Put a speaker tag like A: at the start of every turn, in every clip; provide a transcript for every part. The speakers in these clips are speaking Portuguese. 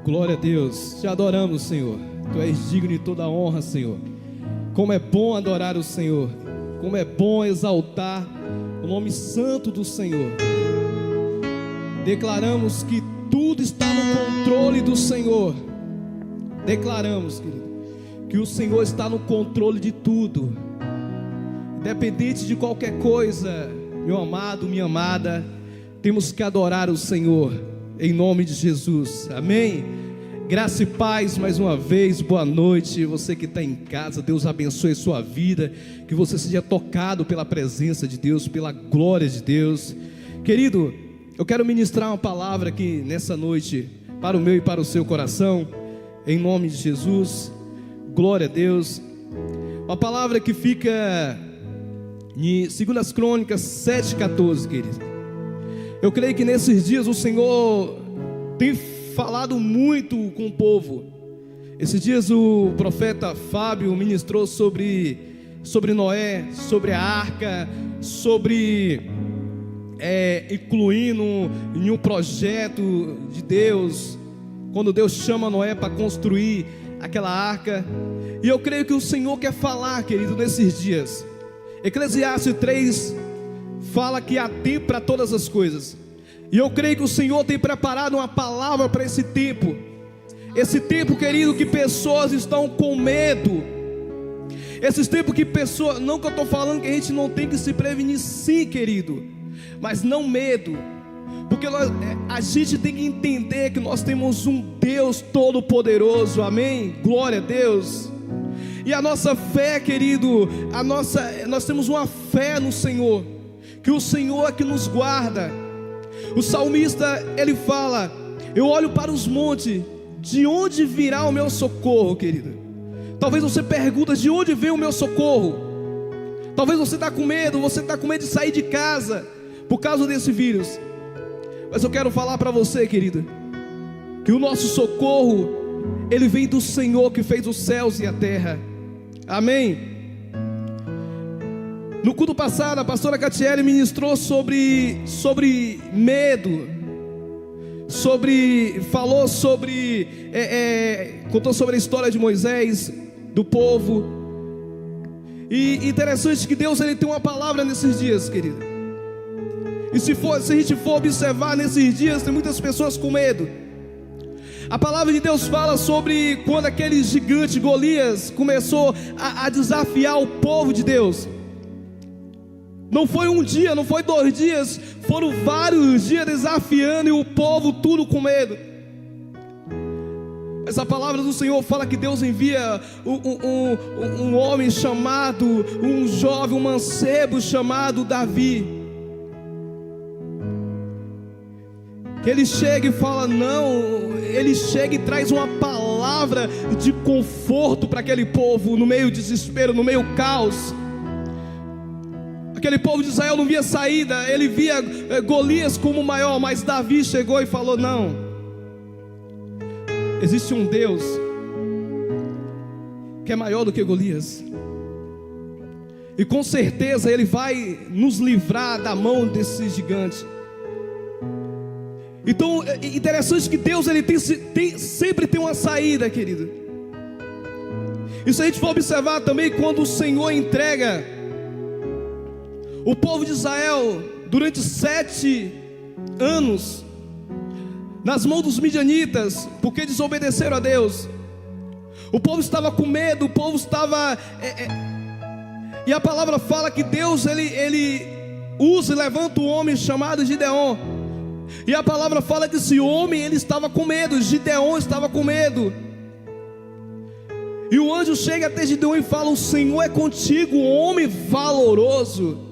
A: Glória a Deus, te adoramos, Senhor. Tu és digno de toda a honra, Senhor. Como é bom adorar o Senhor, como é bom exaltar o nome santo do Senhor. Declaramos que tudo está no controle do Senhor. Declaramos, querido, que o Senhor está no controle de tudo, independente de qualquer coisa. Meu amado, minha amada, temos que adorar o Senhor, em nome de Jesus, amém? Graça e paz mais uma vez, boa noite. Você que está em casa, Deus abençoe sua vida, que você seja tocado pela presença de Deus, pela glória de Deus. Querido, eu quero ministrar uma palavra aqui nessa noite, para o meu e para o seu coração, em nome de Jesus. Glória a Deus. Uma palavra que fica em 2 Crônicas 7,14, querido. Eu creio que nesses dias o Senhor tem falado muito com o povo. Esses dias o profeta Fábio ministrou sobre Noé, sobre a arca, sobre incluindo em um projeto de Deus, quando Deus chama Noé para construir aquela arca. E eu creio que o Senhor quer falar, querido, nesses dias. Eclesiastes 3 fala que há tempo para todas as coisas. E eu creio que o Senhor tem preparado uma palavra para esse tempo. Esse tempo, querido, que pessoas estão com medo. Esses tempos que pessoas, não que eu estou falando que a gente não tem que se prevenir, sim, querido, mas não medo. Porque a gente tem que entender que nós temos um Deus todo-poderoso, amém? Glória a Deus. E a nossa fé, querido, nós temos uma fé no Senhor, que o Senhor é que nos guarda. O salmista, ele fala: eu olho para os montes, de onde virá o meu socorro, querido? Talvez você pergunta: de onde vem o meu socorro? Talvez você está com medo de sair de casa, por causa desse vírus. Mas eu quero falar para você, querido, que o nosso socorro, ele vem do Senhor que fez os céus e a terra, amém? No culto passado, a pastora Catiele ministrou sobre medo, contou sobre a história de Moisés, do povo. E interessante que Deus, ele tem uma palavra nesses dias, querido. E se a gente for observar nesses dias, tem muitas pessoas com medo. A palavra de Deus fala sobre quando aquele gigante Golias começou a desafiar o povo de Deus. Não foi um dia, não foi 2 dias, foram vários dias desafiando, e o povo tudo com medo. Essa palavra do Senhor fala que Deus envia um homem chamado, um jovem, um mancebo chamado Davi. Que ele chega e fala não, ele chega e traz uma palavra de conforto para aquele povo, no meio do desespero, no meio do caos. Aquele povo de Israel não via saída, ele via Golias como o maior, mas Davi chegou e falou: não, existe um Deus que é maior do que Golias, e com certeza ele vai nos livrar da mão desse gigante. Então é interessante que Deus, ele sempre tem uma saída, querido. E se a gente for observar também, quando o Senhor entrega o povo de Israel durante 7 anos nas mãos dos midianitas, porque desobedeceram a Deus, o povo estava com medo, o povo estava e a palavra fala que Deus, ele usa e levanta um homem chamado Gideon. E a palavra fala que esse homem, ele estava com medo, Gideon estava com medo. E o anjo chega até Gideon e fala: o Senhor é contigo, homem valoroso.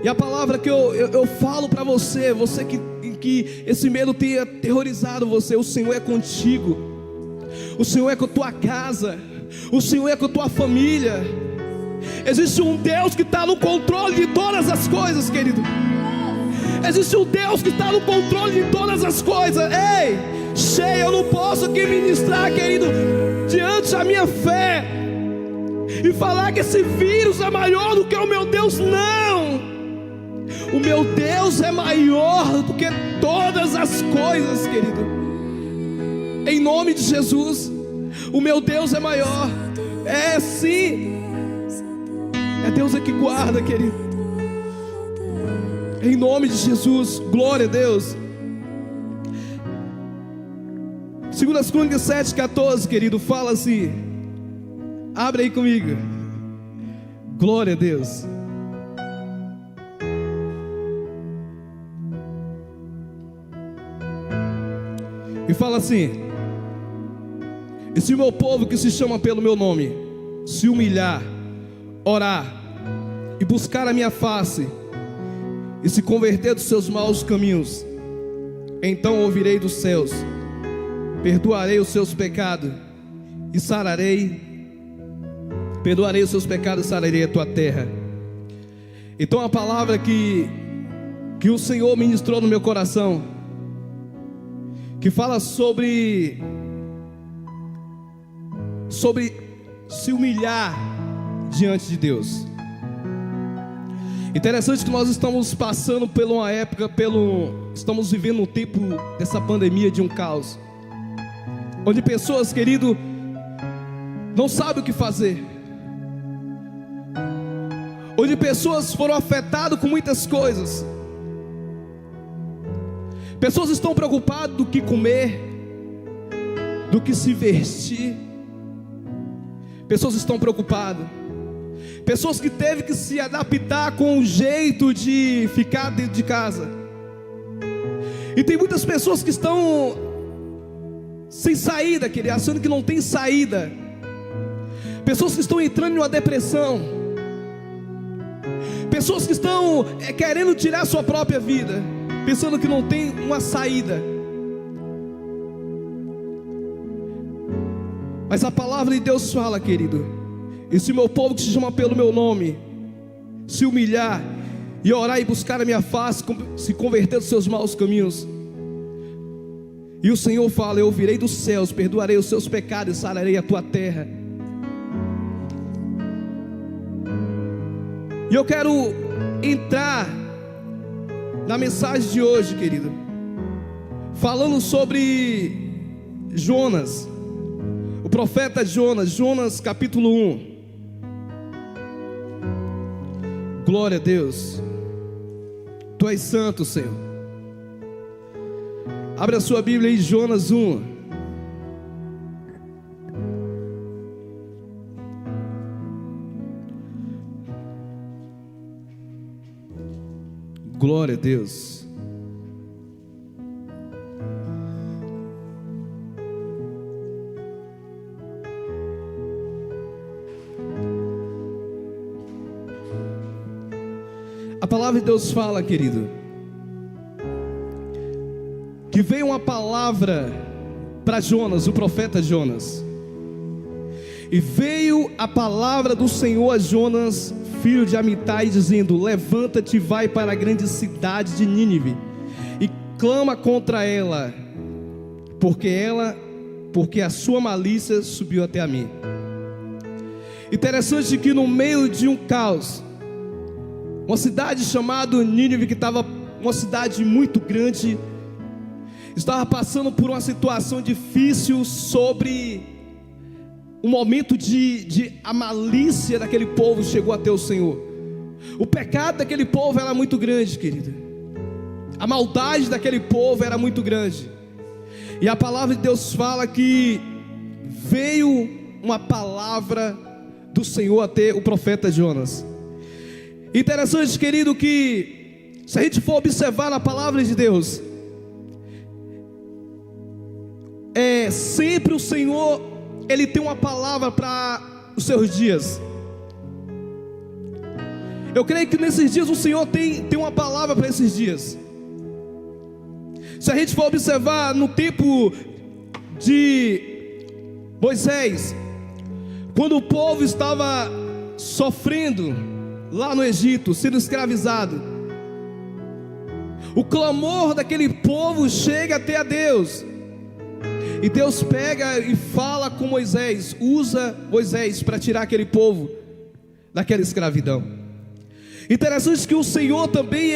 A: E a palavra que eu falo para você que esse medo tenha aterrorizado você: o Senhor é contigo, o Senhor é com a tua casa, o Senhor é com a tua família. Existe um Deus que está no controle de todas as coisas, querido. Existe um Deus que está no controle de todas as coisas. Ei, cheia, eu não posso aqui ministrar, querido, diante da minha fé e falar que esse vírus é maior do que o meu Deus. Não, O meu Deus é maior do que todas as coisas, querido. Em nome de Jesus, o meu Deus é maior. É sim. É Deus que guarda, querido. Em nome de Jesus, glória a Deus. 2 Crônicas 7,14, querido, fala assim. Abre aí comigo. Glória a Deus. E fala assim: e se o meu povo que se chama pelo meu nome se humilhar, orar e buscar a minha face e se converter dos seus maus caminhos, então ouvirei dos céus, perdoarei os seus pecados e perdoarei os seus pecados e sararei a tua terra. Então a palavra que o Senhor ministrou no meu coração, que fala sobre se humilhar diante de Deus. Interessante que nós estamos passando por uma época, estamos vivendo um tempo dessa pandemia de um caos, onde pessoas, querido, não sabem o que fazer, onde pessoas foram afetadas com muitas coisas. Pessoas estão preocupadas do que comer, do que se vestir. Pessoas estão preocupadas. Pessoas que teve que se adaptar com o jeito de ficar dentro de casa. E tem muitas pessoas que estão sem saída, querido, achando que não tem saída. Pessoas que estão entrando em uma depressão. Pessoas que estão querendo tirar a sua própria vida, pensando que não tem uma saída. Mas a palavra de Deus fala, querido, e se o meu povo que se chama pelo meu nome se humilhar e orar e buscar a minha face, se converter dos seus maus caminhos, e o Senhor fala: eu ouvirei dos céus, perdoarei os seus pecados e sararei a tua terra. E eu quero entrar na mensagem de hoje, querido, falando sobre Jonas, o profeta Jonas, Jonas capítulo 1. Glória a Deus. Tu és santo, Senhor. Abre a sua Bíblia aí, Jonas 1. Glória a Deus. A palavra de Deus fala, querido, que veio uma palavra para Jonas, o profeta Jonas. E veio a palavra do Senhor a Jonas, filho de Amitai, dizendo: levanta-te e vai para a grande cidade de Nínive e clama contra ela, porque a sua malícia subiu até a mim. Interessante que no meio de um caos, uma cidade chamada Nínive, que estava uma cidade muito grande, estava passando por uma situação difícil sobre o momento de a malícia daquele povo chegou até o Senhor. O pecado daquele povo era muito grande, querido. A maldade daquele povo era muito grande. E a palavra de Deus fala que veio uma palavra do Senhor até o profeta Jonas. Interessante, querido, que se a gente for observar na palavra de Deus, sempre o Senhor, Ele tem uma palavra para os seus dias. Eu creio que nesses dias o Senhor tem uma palavra para esses dias. Se a gente for observar no tempo de Moisés, quando o povo estava sofrendo lá no Egito, sendo escravizado, o clamor daquele povo chega até a Deus, e Deus pega e fala com Moisés, usa Moisés para tirar aquele povo daquela escravidão. Interessante que o Senhor também,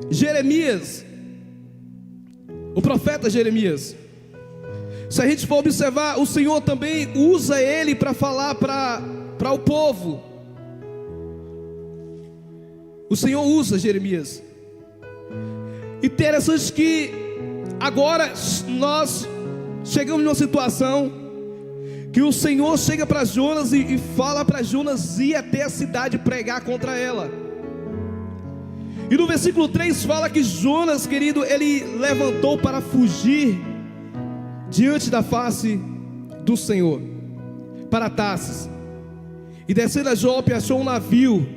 A: Jeremias, o profeta Jeremias, se a gente for observar, o Senhor também usa ele para falar para o povo. O Senhor usa Jeremias. Interessante que agora nós chegamos numa situação que o Senhor chega para Jonas e fala para Jonas ir até a cidade pregar contra ela. E no versículo 3 fala que Jonas, querido, ele levantou para fugir diante da face do Senhor para Tarsis, e descendo a Jope achou um navio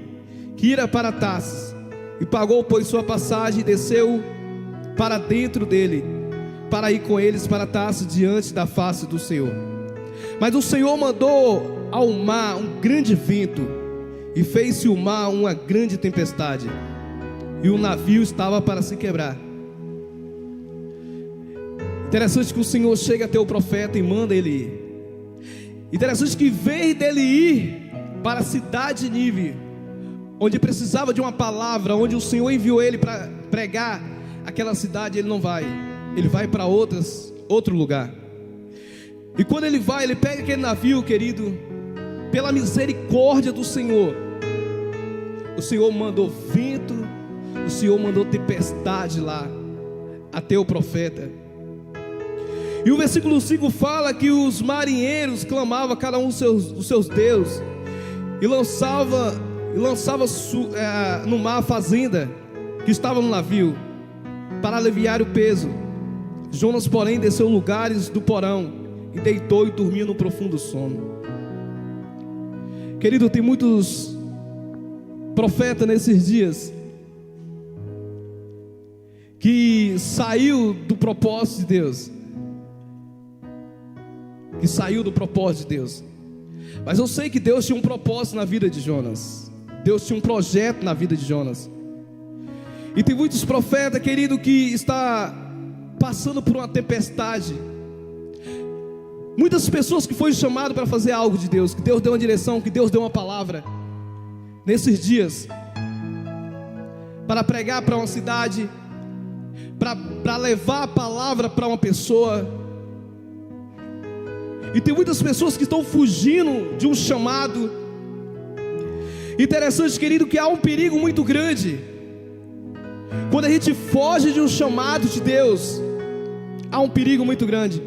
A: que ia para Tarsis, e pagou, pois, sua passagem, e desceu para dentro dele, para ir com eles para Tarsis diante da face do Senhor. Mas o Senhor mandou ao mar um grande vento, e fez-se o mar uma grande tempestade, e o navio estava para se quebrar. Interessante que o Senhor chega até o profeta e manda ele ir. Interessante que, em vez dele ir para a cidade de Nínive, onde precisava de uma palavra, onde o Senhor enviou ele para pregar aquela cidade, ele não vai. Ele vai para outro lugar. E quando ele vai, ele pega aquele navio, querido, pela misericórdia do Senhor. O Senhor mandou vento, o Senhor mandou tempestade lá até o profeta. E o versículo 5 fala que os marinheiros clamavam cada um dos seus deuses, e lançava no mar a fazenda que estava no navio, para aliviar o peso. Jonas, porém, desceu lugares do porão, e deitou e dormia no profundo sono. Querido, tem muitos profetas nesses dias que saiu do propósito de Deus, mas eu sei que Deus tinha um propósito na vida de Jonas. Deus tinha um projeto na vida de Jonas. E tem muitos profetas, querido, que está passando por uma tempestade. Muitas pessoas que foram chamadas para fazer algo de Deus, que Deus deu uma direção, que Deus deu uma palavra nesses dias, para pregar para uma cidade, para levar a palavra para uma pessoa. E tem muitas pessoas que estão fugindo de um chamado. Interessante, querido, que há um perigo muito grande quando a gente foge de um chamado de Deus. Há um perigo muito grande,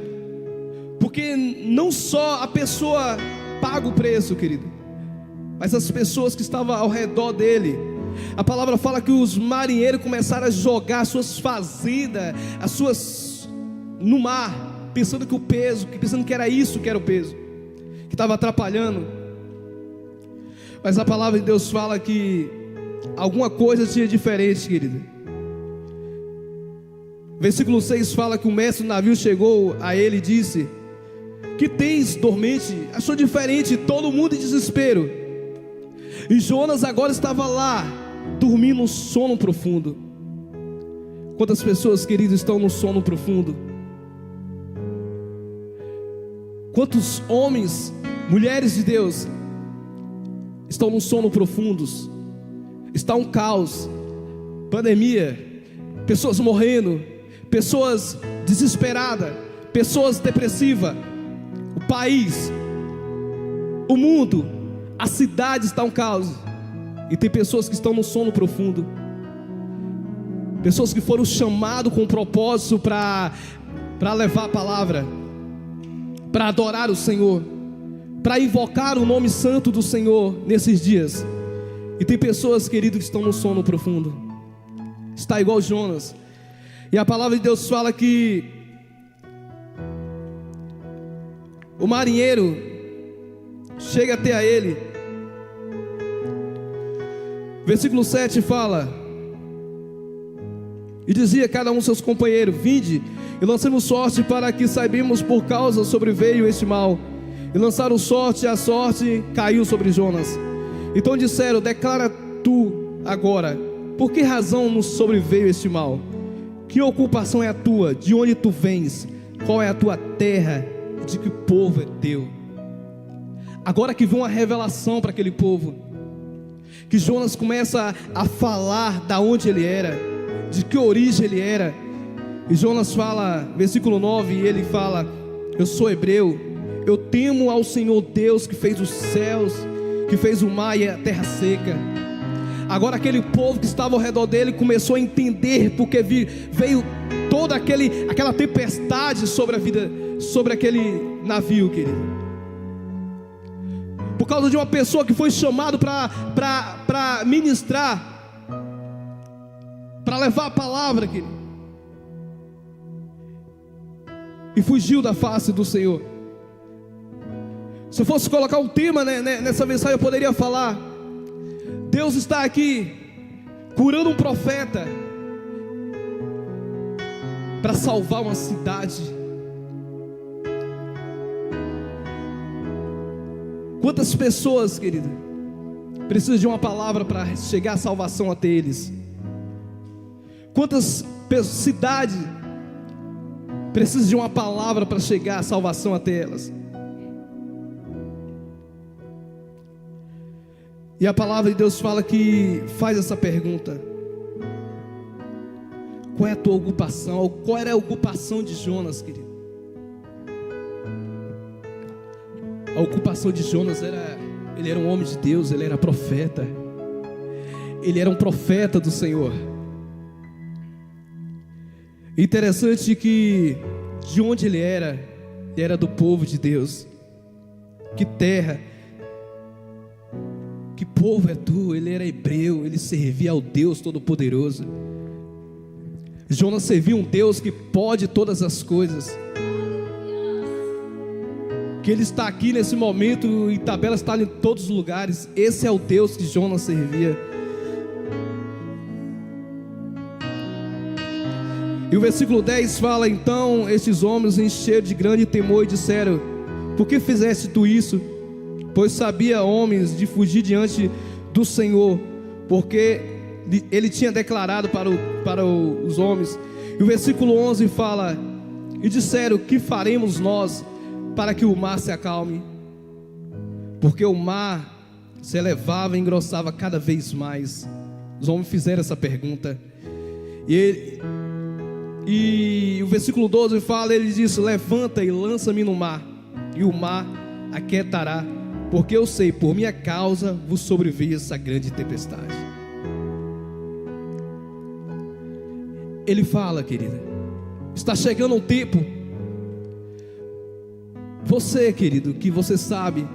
A: porque não só a pessoa paga o preço, querido, mas as pessoas que estavam ao redor dele. A palavra fala que os marinheiros começaram a jogar suas fazendas, no mar, pensando que era isso que era o peso, que estava atrapalhando. Mas a palavra de Deus fala que alguma coisa tinha diferente, querido. Versículo 6 fala que o mestre do navio chegou a ele e disse: que tens, dormente? Achou diferente, todo mundo em desespero. E Jonas agora estava lá, dormindo um sono profundo. Quantas pessoas, queridos, estão no sono profundo? Quantos homens, mulheres de Deus estão no sono profundos? Está um caos, pandemia, pessoas morrendo, pessoas desesperadas, pessoas depressivas. O país, o mundo, a cidade está um caos. E tem pessoas que estão no sono profundo. Pessoas que foram chamadas com um propósito para levar a palavra, para adorar o Senhor, para invocar o nome santo do Senhor nesses dias. E tem pessoas, queridos, que estão no sono profundo. Está igual Jonas. E a palavra de Deus fala que o marinheiro chega até a ele. Versículo 7 fala: e dizia cada um seus companheiros: vinde e lancemos sorte, para que saibamos por causa sobreveio este mal. E lançaram sorte, e a sorte caiu sobre Jonas. Então disseram: declara tu agora, por que razão nos sobreveio este mal? Que ocupação é a tua? De onde tu vens? Qual é a tua terra? De que povo é teu? Agora que vem uma revelação para aquele povo, que Jonas começa a falar da onde ele era, de que origem ele era. E Jonas fala, versículo 9, e ele fala: eu sou hebreu, eu temo ao Senhor Deus que fez os céus, que fez o mar e a terra seca. Agora aquele povo que estava ao redor dele começou a entender, porque veio toda aquela tempestade sobre a vida, sobre aquele navio, querido, por causa de uma pessoa que foi chamado para ministrar, para levar a palavra, querido, e fugiu da face do Senhor. Se eu fosse colocar um tema, né, nessa mensagem, eu poderia falar: Deus está aqui curando um profeta para salvar uma cidade. Quantas pessoas, querido, precisam de uma palavra para chegar a salvação até eles? Quantas cidades precisam de uma palavra para chegar a salvação até elas? E a palavra de Deus fala que faz essa pergunta: qual é a tua ocupação? Qual era a ocupação de Jonas, querido? A ocupação de Jonas ele era um homem de Deus, ele era profeta, ele era um profeta do Senhor. Interessante que de onde ele era do povo de Deus. Que terra, que povo é tu? Ele era hebreu, ele servia ao Deus Todo-Poderoso. Jonas servia um Deus que pode todas as coisas, que ele está aqui nesse momento, e tabela está em todos os lugares. Esse é o Deus que Jonas servia. E o versículo 10 fala: então estes homens encheram de grande temor e disseram: por que fizeste tu isso? Pois sabia, homens, de fugir diante do Senhor, porque ele tinha declarado para os homens. E o versículo 11 fala: e disseram: que faremos nós para que o mar se acalme? Porque o mar se elevava e engrossava cada vez mais. Os homens fizeram essa pergunta. E o versículo 12 fala: ele disse: levanta e lança-me no mar, e o mar aquietará, porque eu sei, por minha causa vos sobreveio essa grande tempestade. Ele fala, querida, está chegando um tempo, você, querido, que você sabe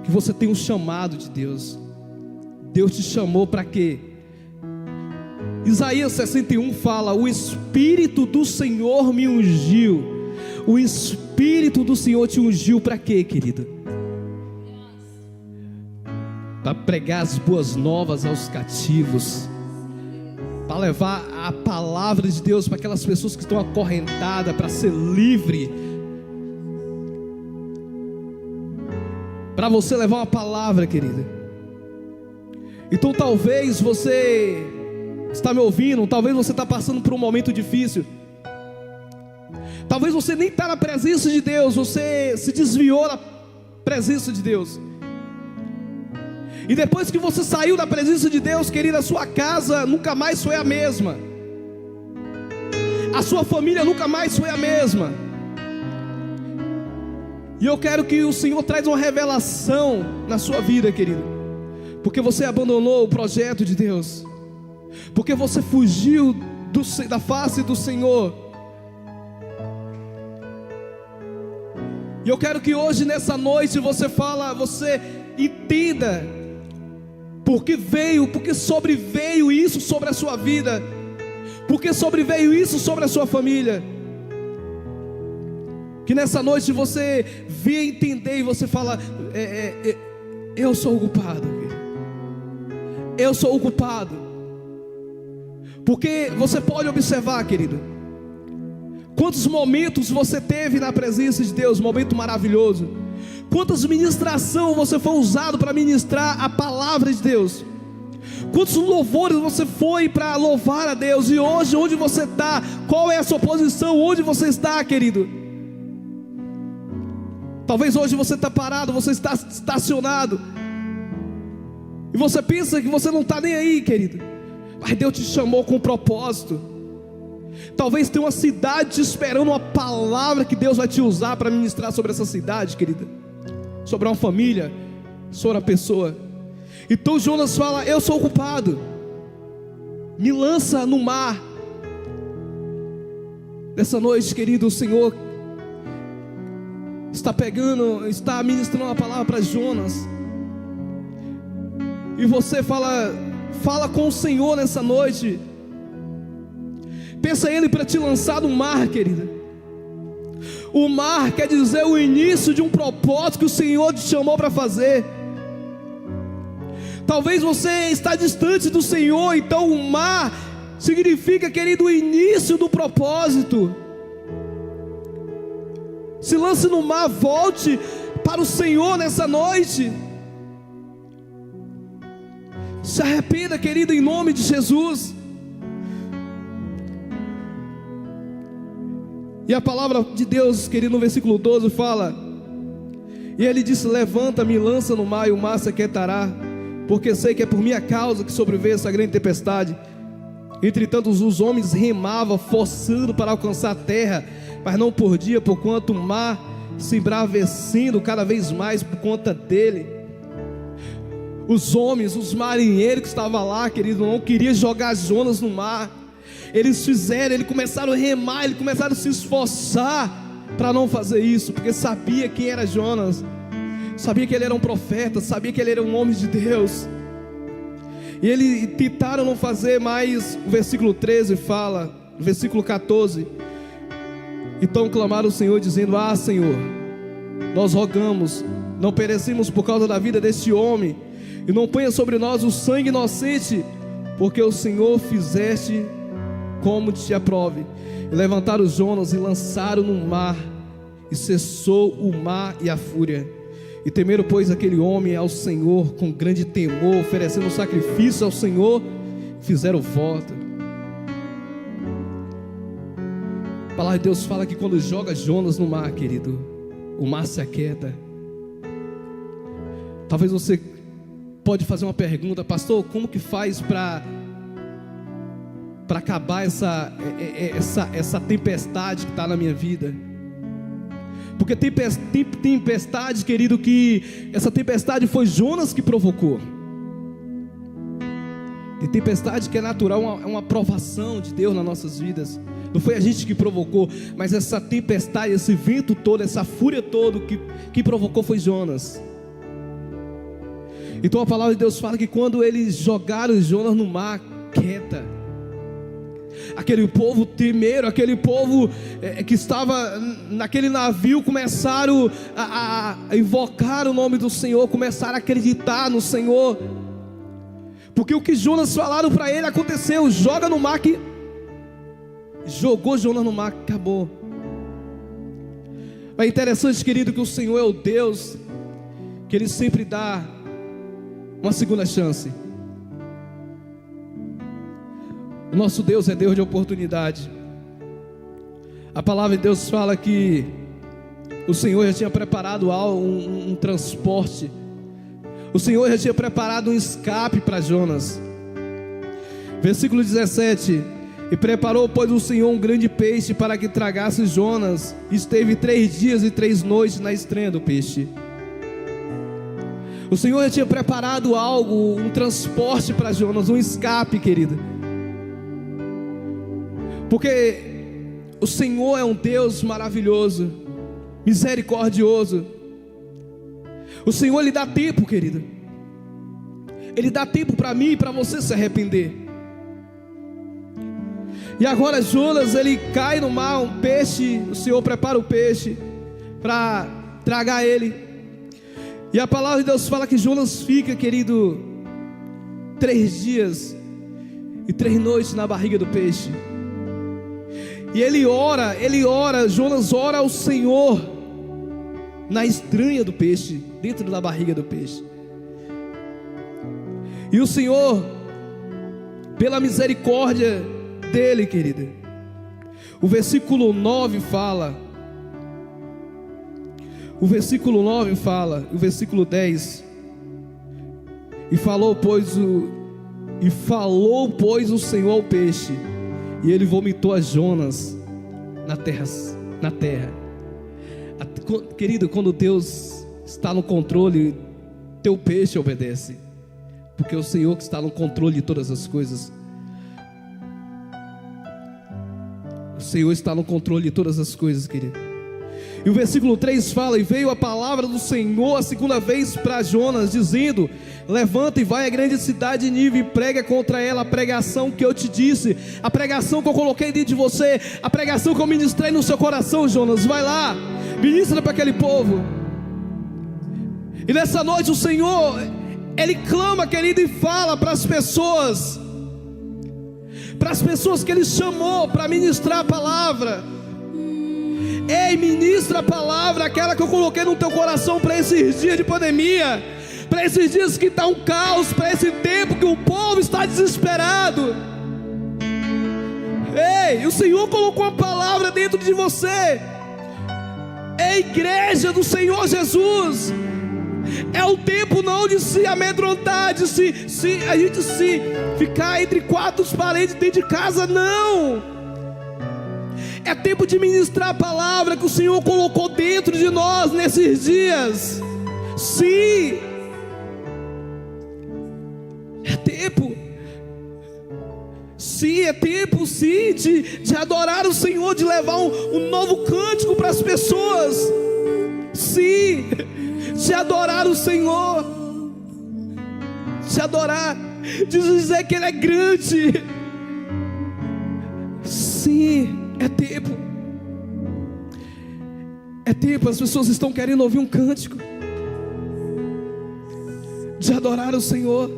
A: que você tem um chamado de Deus. Deus te chamou para quê? Isaías 61 fala: o Espírito do Senhor me ungiu. O Espírito do Senhor te ungiu para quê, querido? Para pregar as boas novas aos cativos, para levar a palavra de Deus para aquelas pessoas que estão acorrentadas, para ser livre, para você levar uma palavra, querida. Então talvez você está me ouvindo, talvez você está passando por um momento difícil, talvez você nem está na presença de Deus, você se desviou da presença de Deus. E depois que você saiu da presença de Deus, querida, a sua casa nunca mais foi a mesma, a sua família nunca mais foi a mesma. E eu quero que o Senhor traz uma revelação na sua vida, querido, porque você abandonou o projeto de Deus, porque você fugiu da face do Senhor. E eu quero que hoje, nessa noite, você entenda porque sobreveio isso sobre a sua vida, porque sobreveio isso sobre a sua família. Que nessa noite você venha entender e você fala: eu sou o culpado, eu sou o culpado. Porque você pode observar, querido, quantos momentos você teve na presença de Deus, momento maravilhoso. Quantas ministrações você foi usado para ministrar a palavra de Deus. Quantos louvores você foi para louvar a Deus. E hoje, onde você está? Qual é a sua posição? Onde você está, querido? Talvez hoje você está parado, você está estacionado, E você pensa que você não está nem aí, querido, mas Deus te chamou com um propósito. Talvez tenha uma cidade te esperando uma palavra que Deus vai te usar para ministrar sobre essa cidade, querida, sobre uma família, sobre a pessoa. Então Jonas fala: eu sou o culpado, me lança no mar. Nessa noite, querido, o Senhor está ministrando uma palavra para Jonas. E você fala com o Senhor nessa noite. Peça a Ele para te lançar no mar, querida. O mar quer dizer o início de um propósito que o Senhor te chamou para fazer. Talvez você está distante do Senhor, então o mar significa, querido, o início do propósito. Se lance no mar, volte para o Senhor nessa noite. Se arrependa, querido, em nome de Jesus. E a palavra de Deus, querido, no versículo 12 fala: e ele disse: levanta-me, lança no mar, e o mar se aquietará, porque sei que é por minha causa que sobreveio essa grande tempestade. Entretanto os homens remavam, forçando para alcançar a terra, mas não podia, porquanto o mar se embravecendo cada vez mais por conta dele. Os homens, os marinheiros que estavam lá, querido, não queriam jogar Jonas no mar. Eles começaram a remar, eles começaram a se esforçar para não fazer isso, porque sabia quem era Jonas, sabia que ele era um profeta, sabia que ele era um homem de Deus. E eles tentaram não fazer, mas o versículo 13 fala, versículo 14: então clamaram ao Senhor, dizendo: ah, Senhor, nós rogamos, não perecemos por causa da vida deste homem, e não ponha sobre nós o sangue inocente, porque o Senhor fizeste como te aprove. E levantaram Jonas e lançaram no mar, e cessou o mar e a fúria. E temeram, pois, aquele homem ao Senhor com grande temor, oferecendo um sacrifício ao Senhor, fizeram voto. A palavra de Deus fala que quando joga Jonas no mar, querido, o mar se aquieta. Talvez você pode fazer uma pergunta: pastor, como que faz para acabar essa tempestade que está na minha vida? Porque tem tempestade, querido, que essa tempestade foi Jonas que provocou. Tem tempestade que é natural, é uma provação de Deus nas nossas vidas. Não foi a gente que provocou, mas essa tempestade, esse vento todo, essa fúria toda que provocou foi Jonas. Então a palavra de Deus fala que quando eles jogaram Jonas no mar, quieta, aquele povo temeram, aquele povo que estava naquele navio começaram a invocar o nome do Senhor, começaram a acreditar no Senhor, porque o que Jonas falaram para ele aconteceu. Joga no mar, que jogou Jonas no mar, acabou. É interessante, querido, que o Senhor é o Deus que Ele sempre dá uma segunda chance. O nosso Deus é Deus de oportunidade. A palavra de Deus fala que o Senhor já tinha preparado um transporte. O Senhor já tinha preparado um escape para Jonas. Versículo 17: e preparou, pois, o Senhor um grande peixe para que tragasse Jonas. Esteve 3 dias e 3 noites na estrenha do peixe. O Senhor já tinha preparado algo, um transporte para Jonas, um escape, querido. Porque o Senhor é um Deus maravilhoso, misericordioso. O Senhor, Ele dá tempo, querido. Ele dá tempo para mim e para você se arrepender. E agora Jonas, ele cai no mar, um peixe. O Senhor prepara o peixe para tragar ele. E a palavra de Deus fala que Jonas fica, querido, 3 dias e 3 noites na barriga do peixe. E ele ora, Jonas ora ao Senhor na estranha do peixe, dentro da barriga do peixe. E o Senhor, pela misericórdia dele, querida, o versículo 9 fala, o versículo 10: E falou, pois, o Senhor ao peixe, e ele vomitou a Jonas na terra. Querido, quando Deus está no controle, teu peixe obedece, porque é o Senhor que está no controle de todas as coisas. O Senhor está no controle de todas as coisas, querido. E o versículo 3 fala: e veio a palavra do Senhor a segunda vez para Jonas, dizendo: levanta e vai à grande cidade de Nínive e prega contra ela a pregação que eu te disse, a pregação que eu coloquei dentro de você, a pregação que eu ministrei no seu coração. Jonas, vai lá, ministra para aquele povo. E nessa noite o Senhor, Ele clama, querido, e fala para as pessoas que Ele chamou para ministrar a palavra. Ei, ministra a palavra, aquela que eu coloquei no teu coração para esses dias de pandemia, para esses dias que está um caos, para esse tempo que o povo está desesperado. Ei, o Senhor colocou a palavra dentro de você. Ei, igreja do Senhor Jesus, é o tempo não de se amedrontar, de a gente se ficar entre quatro paredes dentro de casa, não. É tempo de ministrar a palavra que o Senhor colocou dentro de nós nesses dias. Sim, é tempo. Sim, é tempo, sim, de adorar o Senhor, de levar um novo cântico para as pessoas. Sim, de adorar o Senhor, de adorar, de dizer que Ele é grande. Sim, é tempo. É tempo, as pessoas estão querendo ouvir um cântico de adorar o Senhor.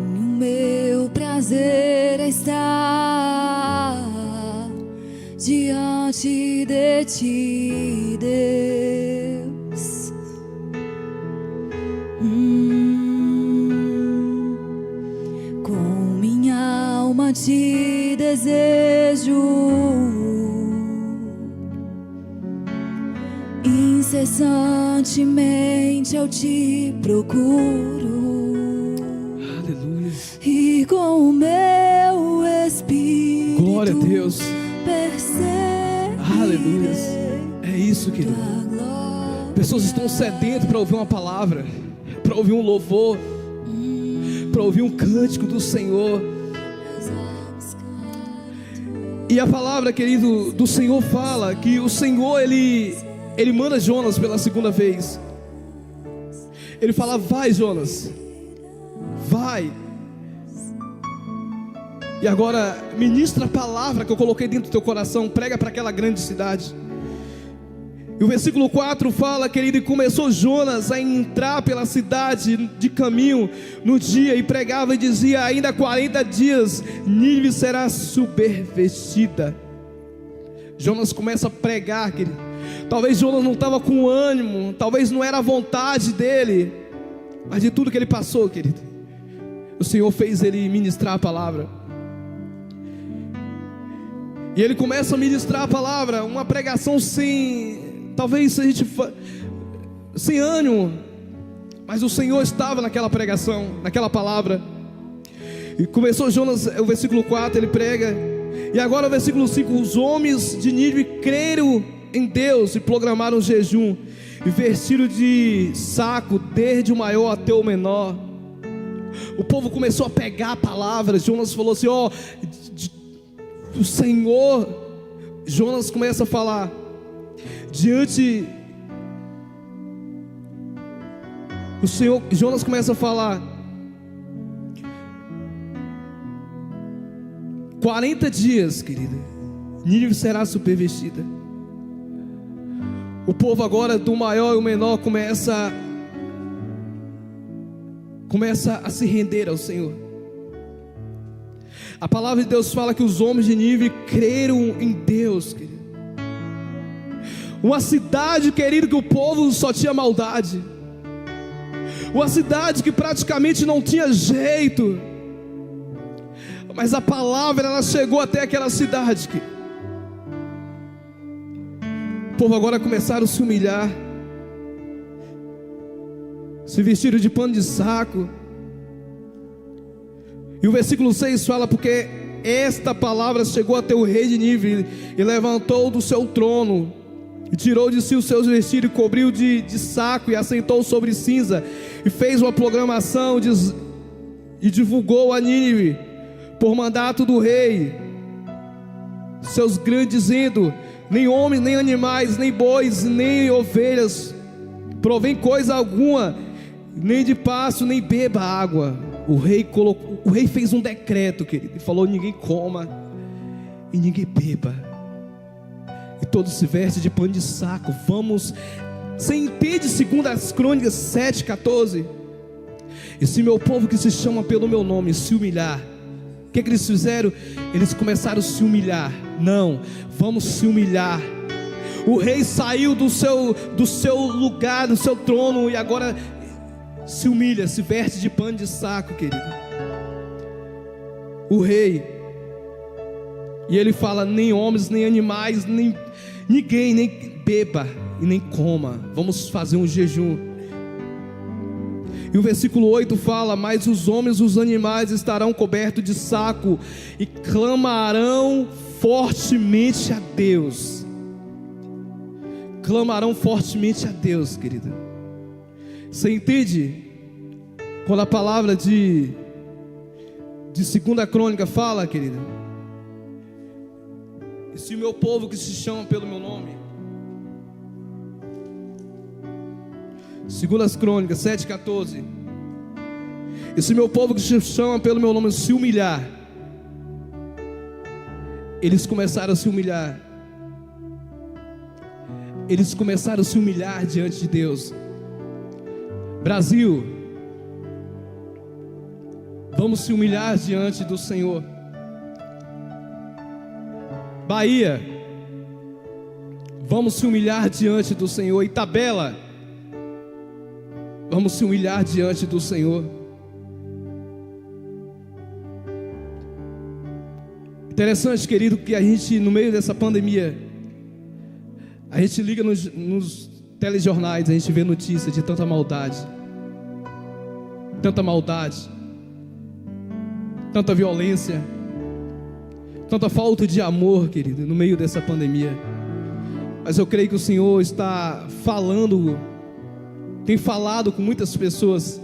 B: O meu prazer é estar diante de ti, Deus. Com minha alma te desejo, incessantemente eu te procuro.
A: Aleluia.
B: E com o meu espírito,
A: glória a Deus. Aleluia. É isso, querido. Pessoas estão sedentas para ouvir uma palavra, para ouvir um louvor, para ouvir um cântico do Senhor. E a palavra, querido, do Senhor fala que o Senhor, Ele manda Jonas pela segunda vez. Ele fala: vai, Jonas, vai. E agora ministra a palavra que eu coloquei dentro do teu coração, prega para aquela grande cidade. E o versículo 4 fala, querido: e começou Jonas a entrar pela cidade de caminho no dia, e pregava e dizia: ainda 40 dias Nínive será submergida. Jonas começa a pregar, querido. Talvez Jonas não estava com ânimo, talvez não era a vontade dele, mas de tudo que ele passou, querido, o Senhor fez ele ministrar a palavra. E ele começa a ministrar a palavra, uma pregação talvez a gente sem ânimo, mas o Senhor estava naquela pregação, naquela palavra. E começou Jonas, o versículo 4, ele prega. E agora o versículo 5: os homens de Nínive creram em Deus e programaram jejum, e vestiram de saco desde o maior até o menor. O povo começou a pegar a palavra. Jonas falou assim: ó, o Senhor. Jonas começa a falar Jonas começa a falar: 40 dias, querida, Nínive será submergida. O povo agora, do maior e o menor, começa a se render ao Senhor. A palavra de Deus fala que os homens de Nínive creram em Deus, querido. Uma cidade, querido, que o povo só tinha maldade. uma cidade que praticamente não tinha jeito, mas a palavra ela chegou até aquela cidade. O povo agora começaram a se humilhar, se vestiram de pano de saco. E o versículo 6 fala: porque esta palavra chegou até o rei de Nínive, e levantou do seu trono, e tirou de si os seus vestidos, e cobriu de saco, e assentou sobre cinza, e fez uma proclamação, e divulgou a Nínive, por mandato do rei, seus grandes, dizendo: nem homens, nem animais, nem bois, nem ovelhas provém coisa alguma, nem de pasto, nem beba água. O rei fez um decreto, querido, e falou: ninguém coma e ninguém beba, e todos se vestem de pano de saco. Vamos, você entende? Segundo as Crônicas 7:14. E se meu povo que se chama pelo meu nome se humilhar, o que eles fizeram? Eles começaram a se humilhar. Não, vamos se humilhar. O rei saiu do seu lugar, do seu trono, e agora se humilha, se veste de pano de saco, querido. O rei, e ele fala: nem homens, nem animais, nem ninguém, nem beba e nem coma. Vamos fazer um jejum. E o versículo 8 fala: mas os homens e os animais estarão cobertos de saco e clamarão fortemente a Deus. Clamarão fortemente a Deus, querido. Você entende? Quando a palavra de 2 Crônica fala, querido: e se o meu povo que se chama pelo meu nome, 2 Crônicas 7:14, e se meu povo que se chama pelo meu nome se humilhar, eles começaram a se humilhar. Eles começaram a se humilhar diante de Deus. Brasil, vamos se humilhar diante do Senhor. Bahia, vamos se humilhar diante do Senhor. Itabela, vamos se humilhar diante do Senhor. Interessante, querido, que a gente, no meio dessa pandemia, a gente liga nos telejornais, a gente vê notícias de tanta maldade, tanta violência, tanta falta de amor, querido, no meio dessa pandemia. Mas eu creio que o Senhor está falando, tem falado com muitas pessoas.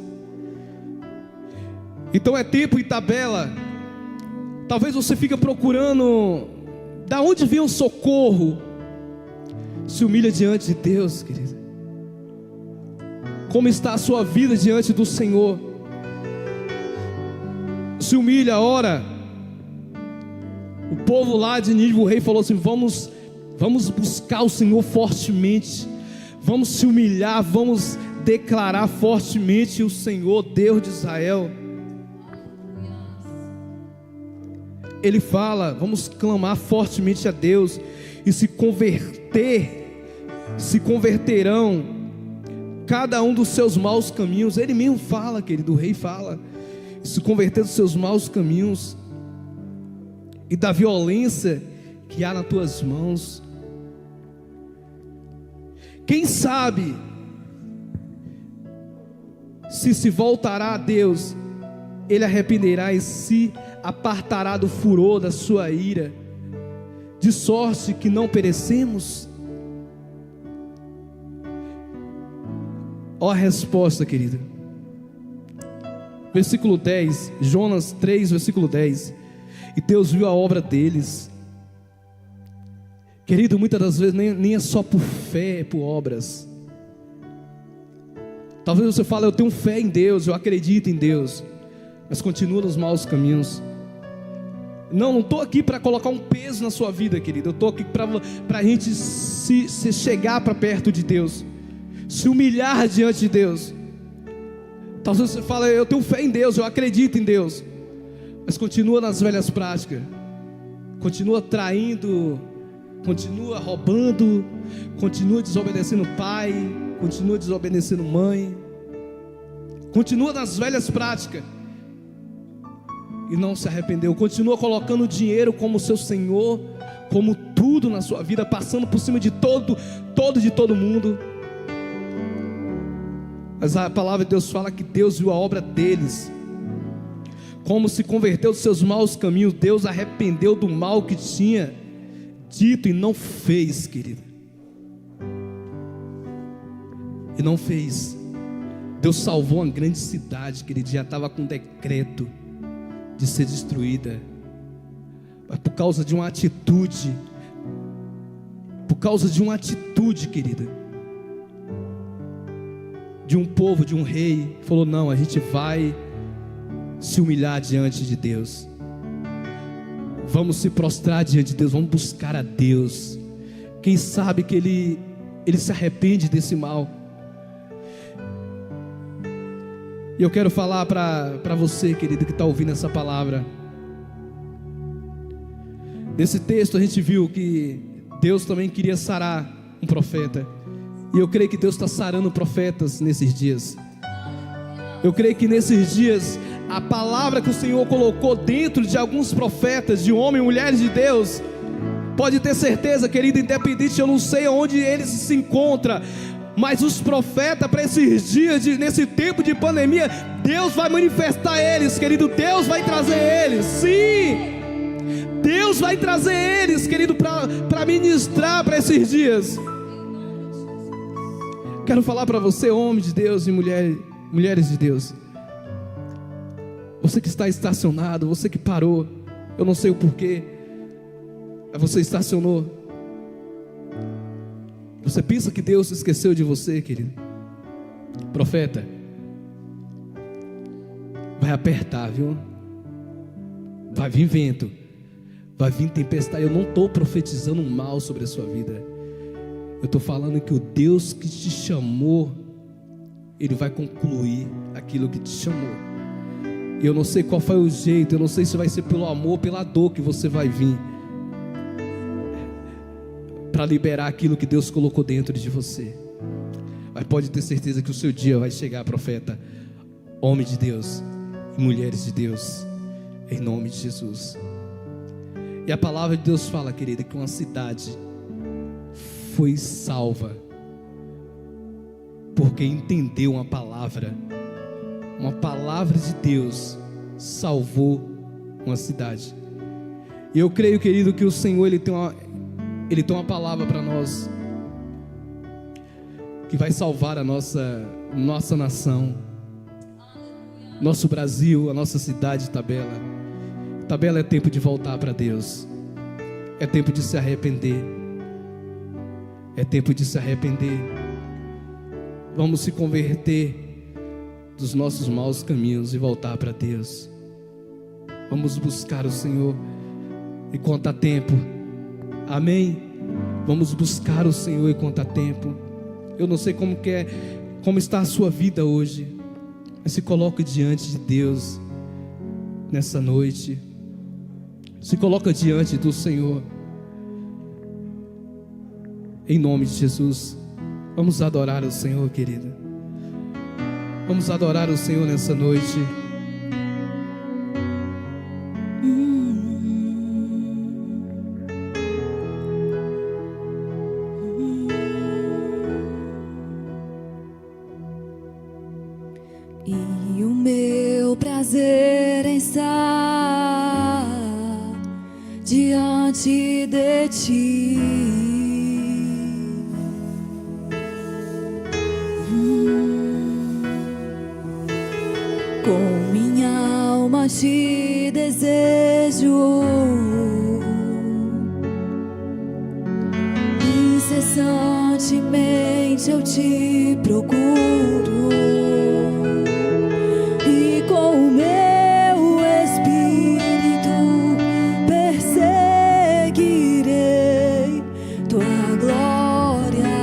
A: Então é tempo, Itabela. Talvez você fique procurando da onde vem o socorro. Se humilha diante de Deus, querido. Como está a sua vida diante do Senhor? Se humilha, ora. O povo lá de Nínive, o rei falou assim: vamos buscar o Senhor fortemente, vamos se humilhar, vamos declarar fortemente o Senhor, Deus de Israel. Ele fala: vamos clamar fortemente a Deus, e se converterão cada um dos seus maus caminhos. Ele mesmo fala, querido, o rei fala: se converter dos seus maus caminhos e da violência que há nas tuas mãos. Quem sabe se voltará a Deus, ele arrependerá e se apartará do furor da sua ira, de sorte que não perecemos. Ó a resposta, querido. Versículo 10, Jonas 3, versículo 10. E Deus viu a obra deles. Querido, muitas das vezes nem é só por fé, é por obras. Talvez você fale: eu tenho fé em Deus, eu acredito em Deus, mas continua nos maus caminhos. Não estou aqui para colocar um peso na sua vida, querido. Eu estou aqui para a gente se chegar para perto de Deus, se humilhar diante de Deus. Talvez você fale: eu tenho fé em Deus, eu acredito em Deus, mas continua nas velhas práticas, continua traindo, continua roubando, continua desobedecendo pai, continua desobedecendo mãe, continua nas velhas práticas e não se arrependeu, continua colocando o dinheiro como seu senhor, como tudo na sua vida, passando por cima de todo mundo. Mas a palavra de Deus fala que Deus viu a obra deles, como se converteu dos seus maus caminhos. Deus arrependeu do mal que tinha dito e não fez, querido. E não fez. Deus salvou uma grande cidade, querido, já estava com decreto de ser destruída, mas por causa de uma atitude, querida, de um povo, de um rei, falou: não, a gente vai se humilhar diante de Deus, vamos se prostrar diante de Deus, vamos buscar a Deus. Quem sabe que Ele se arrepende desse mal. E eu quero falar para você, querido, que está ouvindo essa palavra. Nesse texto a gente viu que Deus também queria sarar um profeta, e eu creio que Deus está sarando profetas nesses dias. Eu creio que nesses dias a palavra que o Senhor colocou dentro de alguns profetas, de homens e mulheres de Deus, pode ter certeza, querido, independente, eu não sei onde eles se encontram, mas os profetas para esses dias, nesse tempo de pandemia, Deus vai manifestar eles, querido. Deus vai trazer eles, sim, Deus vai trazer eles, querido, para ministrar para esses dias. Quero falar para você, homem de Deus e mulheres de Deus, você que está estacionado, você que parou, eu não sei o porquê, mas você estacionou. Você pensa que Deus se esqueceu de você, querido? Profeta, vai apertar, viu? Vai vir vento, vai vir tempestade. Eu não estou profetizando mal sobre a sua vida. Eu estou falando que o Deus que te chamou, Ele vai concluir aquilo que te chamou. Eu não sei qual foi o jeito, eu não sei se vai ser pelo amor, pela dor que você vai vir para liberar aquilo que Deus colocou dentro de você. Mas pode ter certeza que o seu dia vai chegar, profeta, homem de Deus e mulheres de Deus, em nome de Jesus. E a palavra de Deus fala, querida, que uma cidade foi salva porque entendeu uma palavra de Deus salvou uma cidade. E eu creio, querido, que o Senhor Ele tem uma palavra para nós que vai salvar a nossa nação, nosso Brasil, a nossa cidade Tabela. Tabela é tempo de voltar para Deus, é tempo de se arrepender, é tempo de se arrepender. Vamos se converter dos nossos maus caminhos e voltar para Deus. Vamos buscar o Senhor enquanto há tempo. Amém? Vamos buscar o Senhor enquanto há tempo. Eu não sei como está a sua vida hoje, mas se coloque diante de Deus nessa noite. Se coloca diante do Senhor, em nome de Jesus. Vamos adorar o Senhor, querido. Vamos adorar o Senhor nessa noite.
B: E o meu prazer em estar diante de ti. Com minha alma te desejo, incessantemente eu te procuro, e com o meu espírito perseguirei tua glória.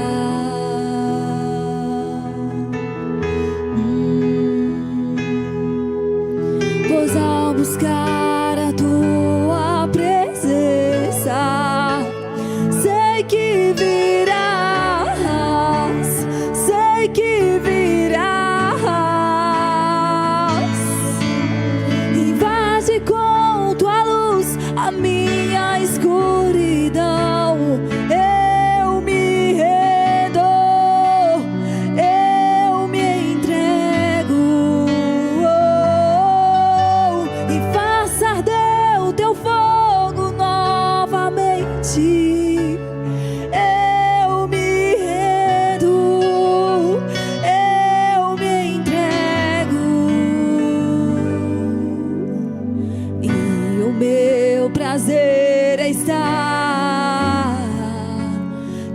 B: Pois ao buscar a tua presença, sei que virás, sei que virás.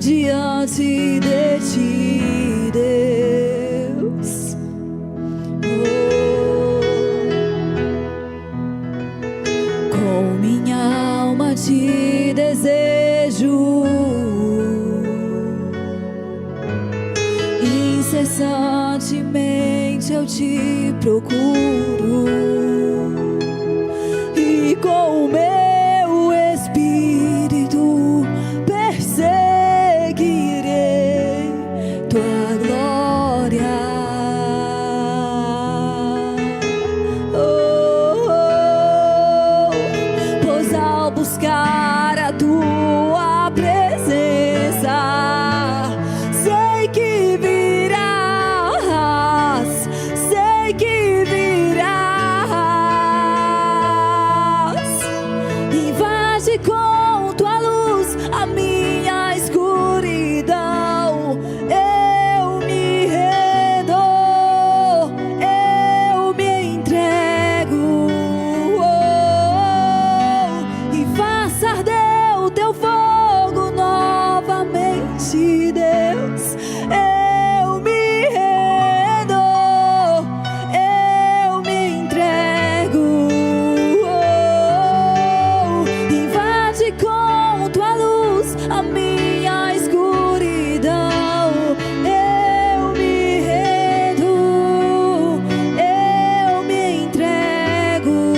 B: diante de ti, Deus. Com minha alma te desejo, incessantemente eu te procuro, e com o meu espírito perseguirei tua glória. Pois ao buscar a tua presença, sei que virás, sei que virás. Invade com tua luz a minha escuridão. Eu me rendo, eu me entrego, e faça arder o teu fogo novamente, Deus. Eu me rendo, eu me entrego, invade com tua luz a minha escuridão. Eu me rendo, eu me entrego,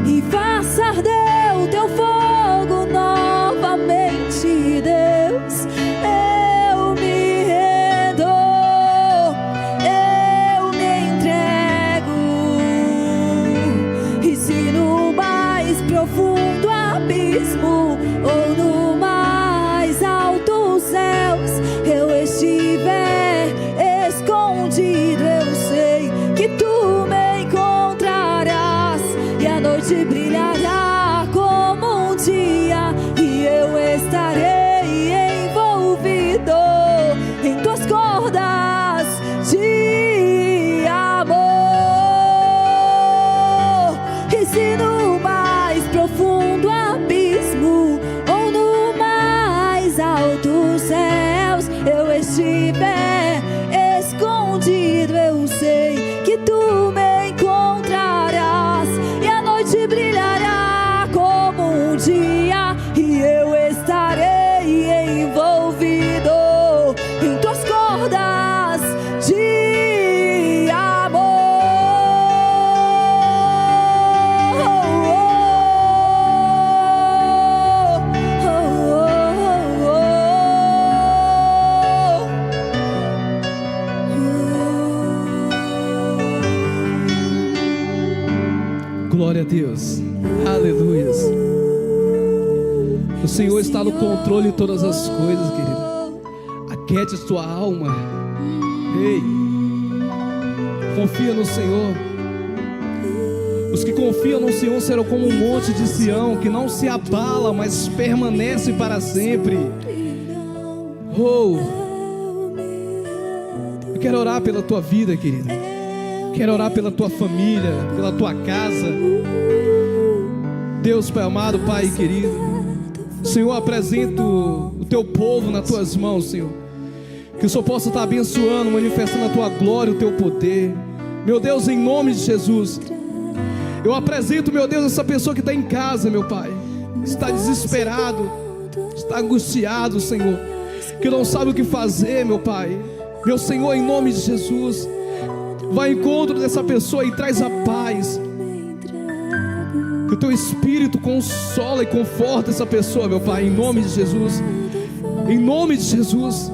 B: e faça arder o teu fogo novamente, Deus. Eu me rendo, eu me entrego, e se no mais profundo abismo ou no mais altos céus eu estiver escondido, eu sei que tu me encontrarás, e a noite brilhará como um dia, e eu estarei envolvido em tuas cordas de amor. E se no mais profundo abismo ou no mais altos céus eu estiver escondido, eu sei que tu me encontrarás, e a noite brilhará como um dia, e eu estarei envolvido em tuas cordas de amor.
A: Glória a Deus, aleluias. O Senhor está no controle de todas as coisas, querido. Aquete a tua alma. Ei, confia no Senhor. Os que confiam no Senhor serão como um monte de Sião, que não se abala, mas permanece para sempre. Oh, eu quero orar pela tua vida, querido. Quero orar pela tua família, pela tua casa. Deus, Pai amado, Pai querido, Senhor, apresento o teu povo nas tuas mãos, Senhor. Que o Senhor possa estar abençoando, manifestando a tua glória, o teu poder. Meu Deus, em nome de Jesus, eu apresento, meu Deus, essa pessoa que está em casa, meu Pai, está desesperado, está angustiado, Senhor, que não sabe o que fazer, meu Pai. Meu Senhor, em nome de Jesus, vai ao encontro dessa pessoa e traz a paz. Que o teu Espírito consola e conforta essa pessoa, meu Pai, em nome de Jesus. Em nome de Jesus.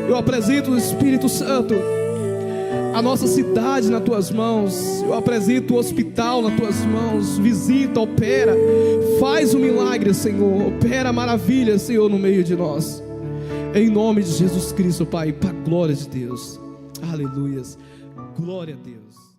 A: Eu apresento o Espírito Santo, a nossa cidade nas tuas mãos. Eu apresento o hospital nas tuas mãos. Visita, opera, faz um milagre, Senhor. Opera maravilhas, Senhor, no meio de nós. Em nome de Jesus Cristo, Pai, para a glória de Deus. Aleluias. Glória a Deus.